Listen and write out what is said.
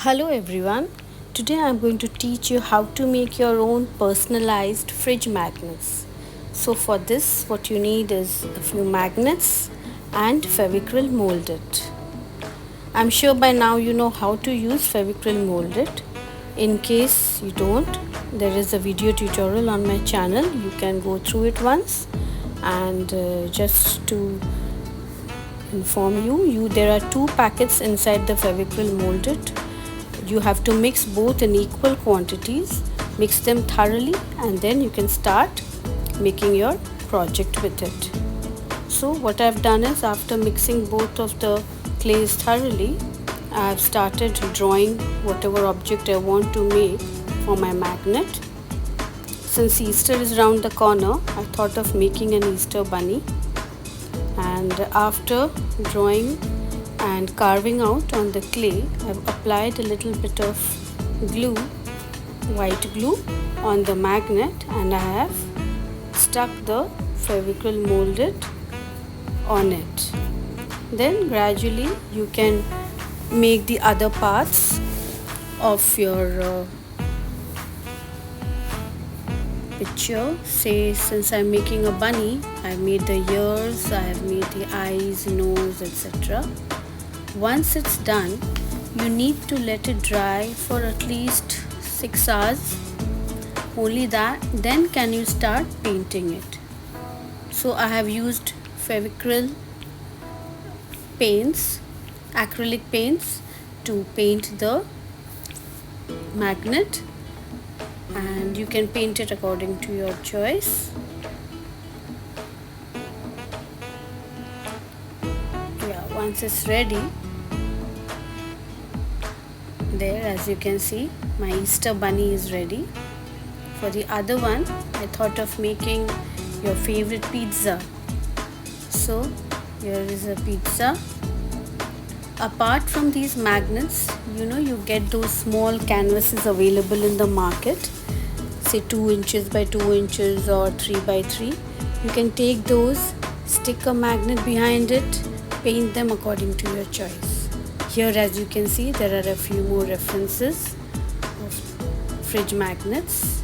Hello everyone. Today I'm going to teach you how to make your own personalized fridge magnets. So for this what you need is a few magnets and Fevicryl molded. I'm sure by now you know how to use Fevicryl molded. In case you don't, there is a video tutorial on my channel. You can go through it once and just to inform you there are two packets inside the Fevicryl molded. You have to mix both in equal quantities, mix them thoroughly, and then you can start making your project with it. So what I've done is, after mixing both of the clays thoroughly, I've started drawing whatever object I want to make for my magnet. Since Easter is around the corner, I thought of making an Easter bunny, and after drawing and carving out on the clay, I've applied a little bit of glue, white glue, on the magnet, and I have stuck the Fevicryl molded on it. Then gradually you can make the other parts of your picture. Say, since I'm making a bunny, I've made the ears, I have made the eyes, nose, etc. Once it's done, you need to let it dry for at least 6 hours. Only then can you start painting it. So I have used Fevicryl paints, acrylic paints, to paint the magnet, and you can paint it according to your choice. Once it's ready, there, as you can see, my Easter bunny is ready. For the other one, I thought of making your favorite pizza. So here is a pizza. Apart from these magnets, you get those small canvases available in the market, say 2 inches by 2 inches or 3 by 3. You can take those, stick a magnet behind it, paint them according to your choice. Here, as you can see, there are a few more references of fridge magnets.